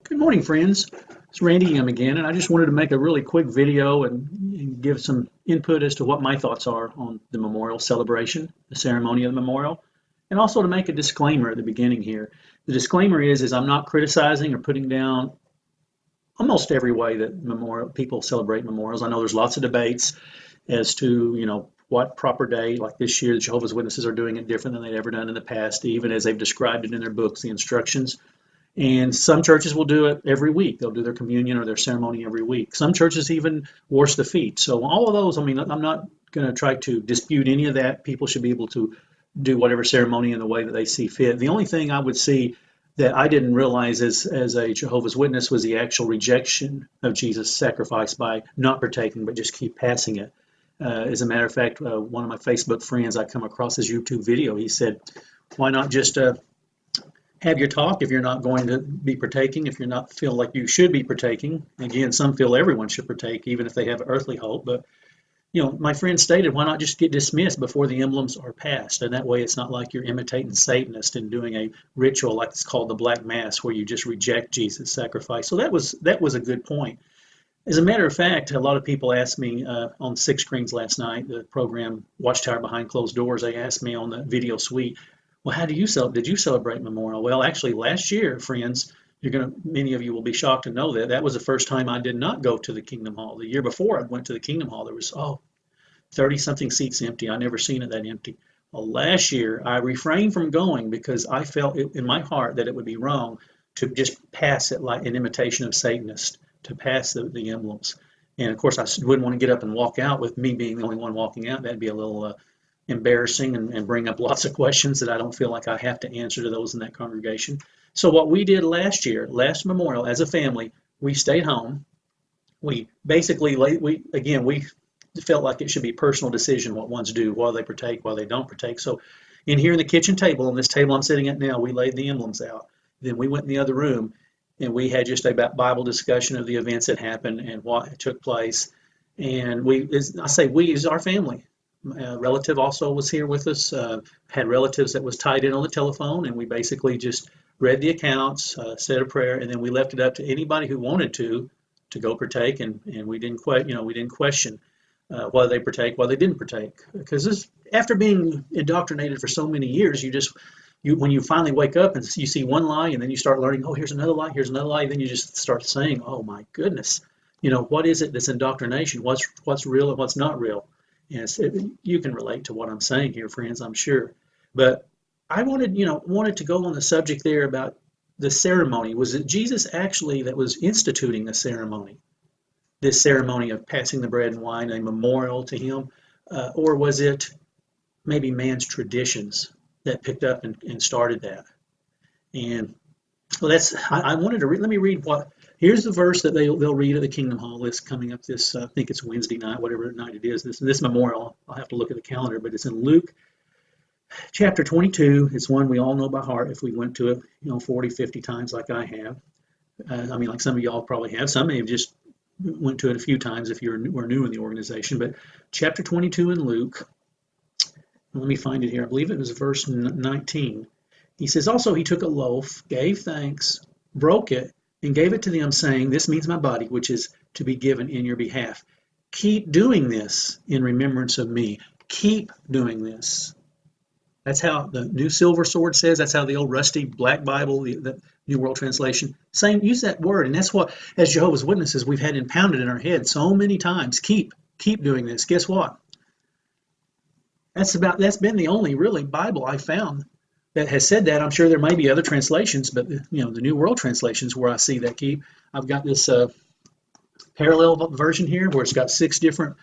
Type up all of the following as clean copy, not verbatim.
Good morning, friends. It's Randy M again, and I just wanted to make a really quick video and give some input as to what my thoughts are on the memorial celebration, the ceremony of the memorial, and also to make a disclaimer at the beginning here. The disclaimer is I'm not criticizing or putting down almost every way that memorial people celebrate memorials. I know there's lots of debates as to, what proper day, like this year, the Jehovah's Witnesses are doing it different than they've ever done in the past, even as they've described it in their books, the instructions. And some churches will do it every week. They'll do their communion or their ceremony every week. Some churches even wash the feet. So all of those, I'm not going to try to dispute any of that. People should be able to do whatever ceremony in the way that they see fit. The only thing I would see that I didn't realize as a Jehovah's Witness was the actual rejection of Jesus' sacrifice by not partaking, but just keep passing it. As a matter of fact, one of my Facebook friends, I come across his YouTube video. He said, why not just have your talk if you're not going to be partaking, if you're not feel like you should be partaking. Again, some feel everyone should partake, even if they have earthly hope. But, my friend stated, why not just get dismissed before the emblems are passed? And that way it's not like you're imitating Satanists and doing a ritual like it's called the Black Mass, where you just reject Jesus' sacrifice. So that was a good point. As a matter of fact, a lot of people asked me on Six Screens last night, the program Watchtower Behind Closed Doors, they asked me on the video suite, well, how did you celebrate Memorial? Well, actually, last year, friends, many of you will be shocked to know that was the first time I did not go to the Kingdom Hall. The year before I went to the Kingdom Hall, there was 30-something seats empty. I never seen it that empty. Well, last year I refrained from going because I felt in my heart that it would be wrong to just pass it like an imitation of Satanist, to pass the emblems. And of course, I wouldn't want to get up and walk out with me being the only one walking out. That'd be a little embarrassing and bring up lots of questions that I don't feel like I have to answer to those in that congregation. So what we did last last Memorial, as a family, we stayed home. We basically, we felt like it should be a personal decision what ones do, while they partake, while they don't partake. So in here in the kitchen table, on this table I'm sitting at now, we laid the emblems out. Then we went in the other room and we had just a Bible discussion of the events that happened and what took place. And I say we is our family. Relative also was here with us, had relatives that was tied in on the telephone, and we basically just read the accounts, said a prayer, and then we left it up to anybody who wanted to go partake, and we didn't question whether they partake, whether they didn't partake, because after being indoctrinated for so many years, when you finally wake up and you see one lie, and then you start learning, here's another lie, then you just start saying, oh my goodness, what is it that's indoctrination? What's real and what's not real? Yes, you can relate to what I'm saying here, friends, I'm sure. But I wanted to go on the subject there about the ceremony. Was it Jesus actually that was instituting the ceremony? This ceremony of passing the bread and wine, a memorial to him? Or was it maybe man's traditions that picked up and started that? And well, I wanted to let me read here's the verse that they'll read at the Kingdom Hall. It's coming up this, I think it's Wednesday night, whatever night it is. This memorial, I'll have to look at the calendar, but it's in Luke chapter 22. It's one we all know by heart if we went to it, 40, 50 times like I have. Like some of y'all probably have. Some may have just went to it a few times if were new in the organization. But chapter 22 in Luke, let me find it here. I believe it was verse 19. He says, also he took a loaf, gave thanks, broke it, and gave it to them, saying, this means my body, which is to be given in your behalf. Keep doing this in remembrance of me. Keep doing this. That's how the New Silver Sword says. That's how the old rusty black Bible, the New World Translation, use that word. And that's what, as Jehovah's Witnesses, we've had impounded in our head so many times. Keep doing this. Guess what? That's been the only really Bible I found that has said that. I'm sure there may be other translations, but the New World Translations where I see that keep. I've got this parallel version here where it's got 6 different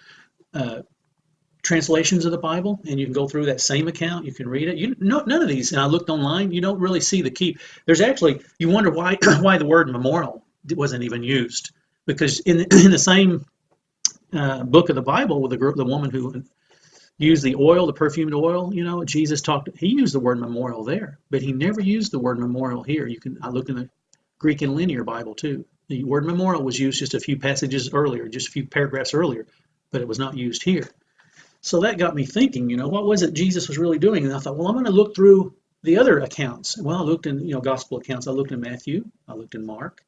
translations of the Bible, and you can go through that same account. You can read it. None of these, and I looked online, you don't really see the keep. There's actually, you wonder why the word memorial wasn't even used, because in the same book of the Bible with the woman who used the oil, the perfumed oil, Jesus he used the word memorial there, but he never used the word memorial here. I looked in the Greek and Linear Bible too. The word memorial was used just a few passages earlier, just a few paragraphs earlier, but it was not used here. So that got me thinking, what was it Jesus was really doing? And I thought, well, I'm going to look through the other accounts. Well, I looked in, gospel accounts. I looked in Matthew. I looked in Mark.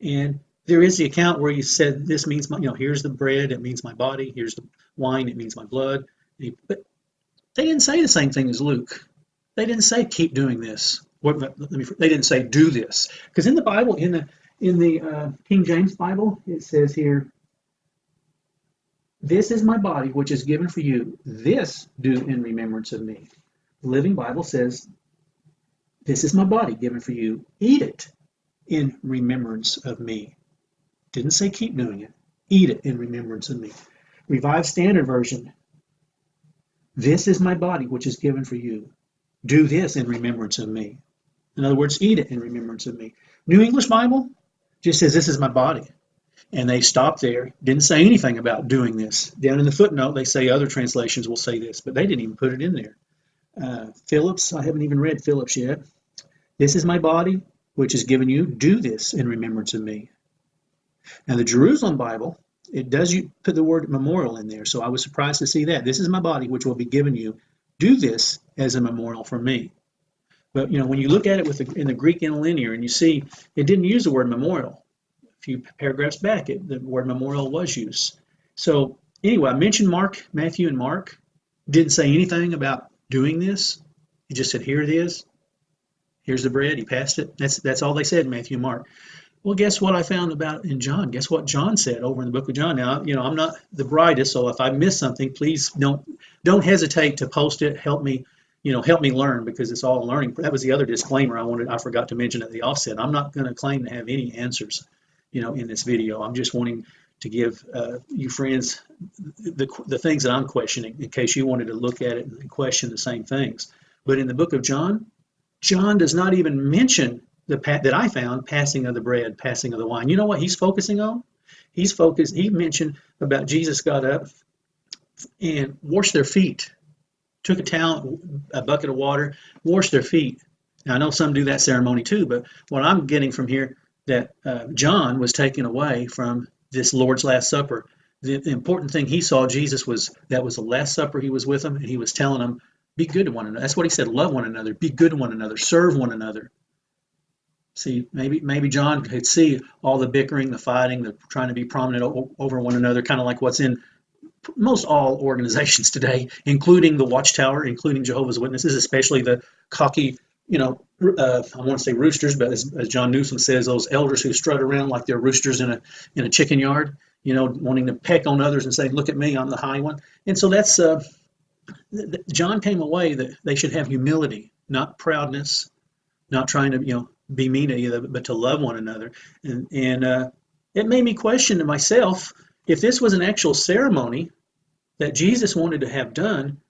And there is the account where he said, this means my, here's the bread, it means my body. Here's the wine, it means my blood. But they didn't say the same thing as Luke. They didn't say keep doing this. They didn't say do this, because in the Bible, in the King James Bible, it says here, this is my body, which is given for you. This do in remembrance of me. The Living Bible says, this is my body given for you. Eat it in remembrance of me. Didn't say keep doing it. Eat it in remembrance of me. Revised Standard Version, this is my body, which is given for you. Do this in remembrance of me. In other words, eat it in remembrance of me. New English Bible just says, this is my body. And they stopped there. Didn't say anything about doing this. Down in the footnote, they say other translations will say this, but they didn't even put it in there. Phillips, I haven't even read Phillips yet. This is my body, which is given you. Do this in remembrance of me. Now, the Jerusalem Bible, it does put the word memorial in there, so I was surprised to see that. This is my body, which will be given you. Do this as a memorial for me. But, when you look at it in the Greek interlinear, and you see it didn't use the word memorial. A few paragraphs back, the word memorial was used. So, anyway, I mentioned Matthew and Mark. Didn't say anything about doing this. He just said, here it is. Here's the bread. He passed it. That's all they said in Matthew and Mark. Well, guess what I found about in John? Guess what John said over in the book of John? Now, I'm not the brightest, so if I miss something, please don't hesitate to post it. Help me learn, because it's all learning. That was the other disclaimer I forgot to mention at the offset. I'm not going to claim to have any answers, in this video. I'm just wanting to give you friends the things that I'm questioning, in case you wanted to look at it and question the same things. But in the book of John, John does not even mention that I found passing of the bread, passing of the wine. You know what he's focusing on? He mentioned about Jesus got up and washed their feet, took a towel, a bucket of water, washed their feet. Now, I know some do that ceremony too, but what I'm getting from here, that John was taken away from this Lord's Last Supper. The important thing he saw Jesus was the Last Supper. He was with them, and he was telling them, be good to one another. That's what he said, love one another, be good to one another, serve one another. See, maybe John could see all the bickering, the fighting, the trying to be prominent over one another, kind of like what's in most all organizations today, including the Watchtower, including Jehovah's Witnesses, especially the cocky, I want to say roosters, but as John Newsom says, those elders who strut around like they're roosters in a chicken yard, wanting to peck on others and say, look at me, I'm the high one. And so that's John came away that they should have humility, not proudness, not trying to be mean to either, but to love one another. And it made me question to myself, if this was an actual ceremony that Jesus wanted to have done,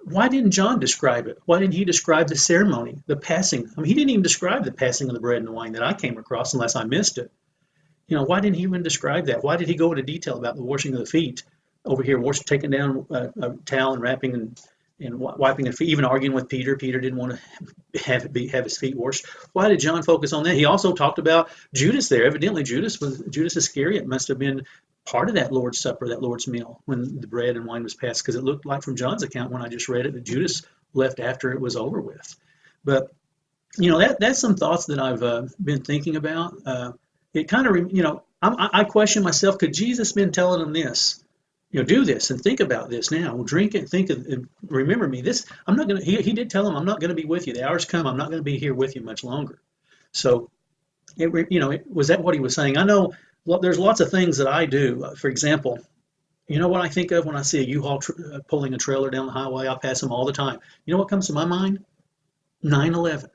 why didn't John describe it? Why didn't he describe the ceremony, the passing? I mean, he didn't even describe the passing of the bread and the wine that I came across, unless I missed it. Why didn't he even describe that? Why did he go into detail about the washing of the feet over here, taking down a towel and wrapping and wiping their feet, even arguing with Peter? Peter didn't want to have his feet washed. Why did John focus on that? He also talked about Judas there. Evidently, Judas Iscariot must have been part of that Lord's Supper, that Lord's meal, when the bread and wine was passed, because it looked like from John's account, when I just read it, that Judas left after it was over with. But that's some thoughts that I've been thinking about. It kind of, I question myself, could Jesus been telling them this? Do this and think about this now. Well, drink it, think of, and remember me. This, I'm not going to, he did tell them, I'm not going to be with you. The hour's come, I'm not going to be here with you much longer. So, was that what he was saying? I know there's lots of things that I do. For example, what I think of when I see a U-Haul pulling a trailer down the highway? I pass them all the time. You know what comes to my mind? 9/11.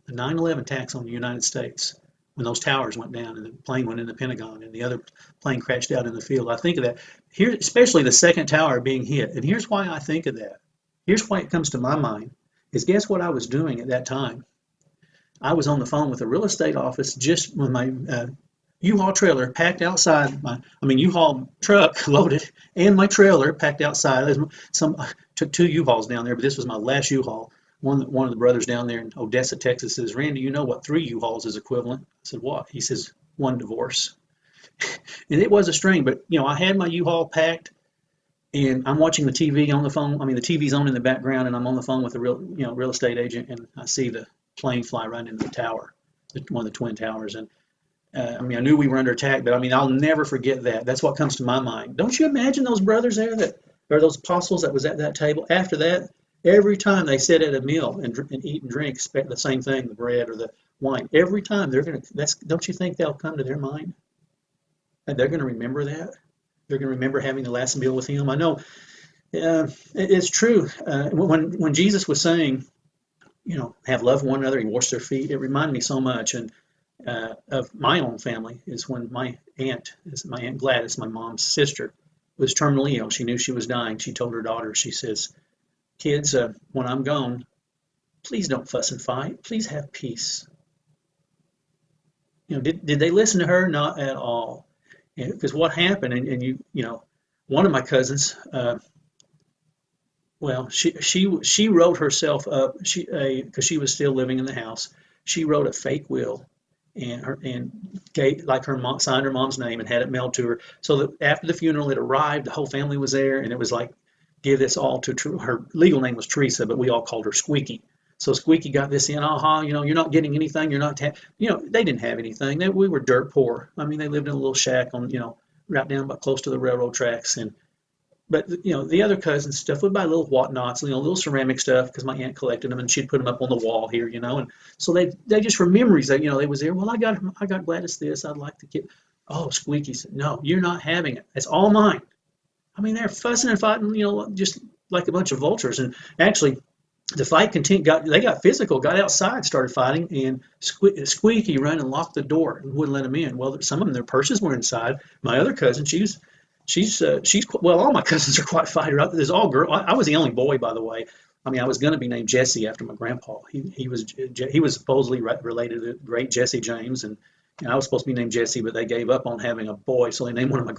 The 9/11 attacks on the United States. When those towers went down and the plane went in the Pentagon and the other plane crashed out in the field. I think of that here, especially the second tower being hit. And here's why I think of that. Here's why it comes to my mind is, guess what I was doing at that time? I was on the phone with a real estate office, just with my U-Haul trailer packed outside, U-Haul truck loaded and my trailer packed outside. Took 2 U-Hauls down there, but this was my last U-Haul. One of the brothers down there in Odessa, Texas says, Randy, you know what 3 U-Hauls is equivalent? I said, what? He says, 1 divorce. And it was a strain, but I had my U-Haul packed, and I'm watching the TV on the phone. The TV's on in the background, and I'm on the phone with a real estate agent, and I see the plane fly right into the tower, one of the twin towers. And I mean, I knew we were under attack, but I mean, I'll never forget that. That's what comes to my mind. Don't you imagine those brothers there that, or those apostles that was at that table? After that, every time they sit at a meal and eat and drink, expect the same thing, the bread or the wine. Every time they're going to, don't you think they'll come to their mind? And they're going to remember that. They're going to remember having the last meal with him. I know it's true. When Jesus was saying, have love for one another, he washed their feet, it reminded me so much. And of my own family is when my aunt Gladys, my mom's sister, was terminally ill. She knew she was dying. She told her daughter, she says, kids, when I'm gone, please don't fuss and fight. Please have peace. Did they listen to her? Not at all. Because what happened, and one of my cousins, well, she wrote herself up. Because she was still living in the house, she wrote a fake will, and gave, like, her mom signed her mom's name and had it mailed to her. So that after the funeral, it arrived, the whole family was there, and it was like, give this all to her legal name was Teresa, but we all called her Squeaky. So Squeaky got this in. You're not getting anything. You're not, they didn't have anything. We were dirt poor. I mean, they lived in a little shack on, right down about close to the railroad tracks. But the other cousins stuff would buy little whatnots, little ceramic stuff, because my aunt collected them and she'd put them up on the wall here, and so they just for memories that, they was there. Well, I got Gladys this. I'd like to get. Oh, Squeaky said, no, you're not having it. It's all mine. I mean, they're fussing and fighting, just like a bunch of vultures. And actually, the fight continued. They got physical, got outside, started fighting, and Squeaky ran and locked the door and wouldn't let them in. Well, some of them, their purses were inside. My other cousin, she's well, all my cousins are quite fighter. There's all girl. I was the only boy, by the way. I mean, I was going to be named Jesse after my grandpa. He was supposedly related to the great Jesse James, and I was supposed to be named Jesse, but they gave up on having a boy, so they named one of my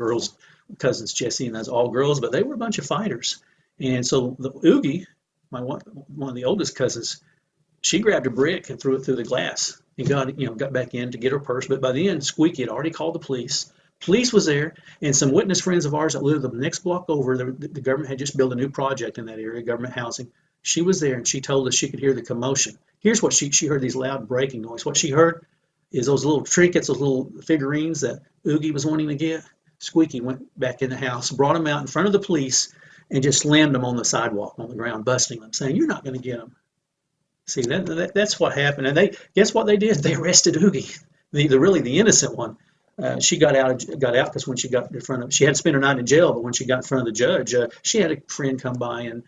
cousins Jesse, and that's all girls. But they were a bunch of fighters, and so the Oogie, one of the oldest cousins, she grabbed a brick and threw it through the glass and got back in to get her purse. But by the end, Squeaky had already called the police. Police was there, and some witness friends of ours that lived the next block over. The government had just built a new project in that area, government housing. She was there, and she told us she could hear the commotion. Here's what she heard: these loud breaking noise. What she heard is those little trinkets, those little figurines that Oogie was wanting to get. Squeaky went back in the house, brought them out in front of the police, and just slammed them on the sidewalk, on the ground, busting them, saying, "You're not going to get them." See, that's what happened. And guess what they did? They arrested Oogie, the innocent one. She got out because when she got in front of, she had to spend her night in jail, but when she got in front of the judge, she had a friend come by and,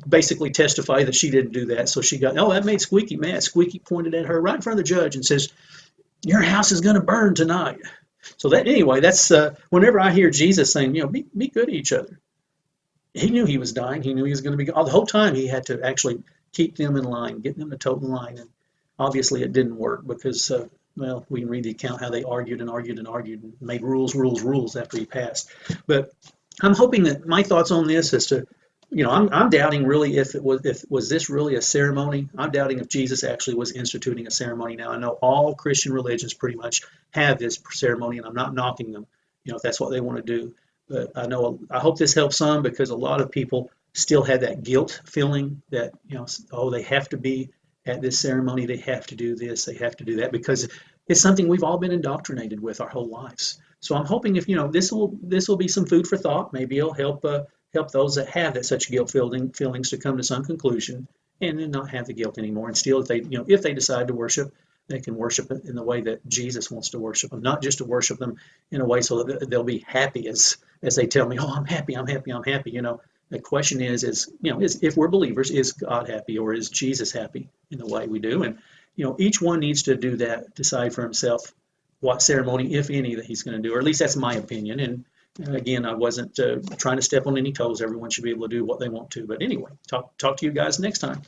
basically testify that she didn't do that. So that made Squeaky mad. Squeaky pointed at her right in front of the judge and says, "Your house is going to burn tonight." So that's whenever I hear Jesus saying, be good to each other. He knew he was dying. He knew he was going to be, the whole time he had to actually keep them in line, get them to toe the line. And obviously it didn't work because, we can read the account how they argued and made rules after he passed. But I'm hoping that my thoughts on this is to, I'm doubting really if was this really a ceremony. I'm doubting if Jesus actually was instituting a ceremony. Now, I know all Christian religions pretty much have this ceremony, and I'm not knocking them, if that's what they want to do. But I hope this helps some, because a lot of people still have that guilt feeling that, they have to be at this ceremony, they have to do this, they have to do that, because it's something we've all been indoctrinated with our whole lives. So I'm hoping if this will be some food for thought. Maybe it'll help those that have such guilt feelings to come to some conclusion and then not have the guilt anymore. And still, if they decide to worship, they can worship in the way that Jesus wants to worship them, not just to worship them in a way so that they'll be happy as they tell me, "Oh, I'm happy." The question is if we're believers, is God happy, or is Jesus happy in the way we do? And each one needs to do that, decide for himself what ceremony, if any, that he's going to do, or at least that's my opinion. And again, I wasn't trying to step on any toes. Everyone should be able to do what they want to. But anyway, talk to you guys next time.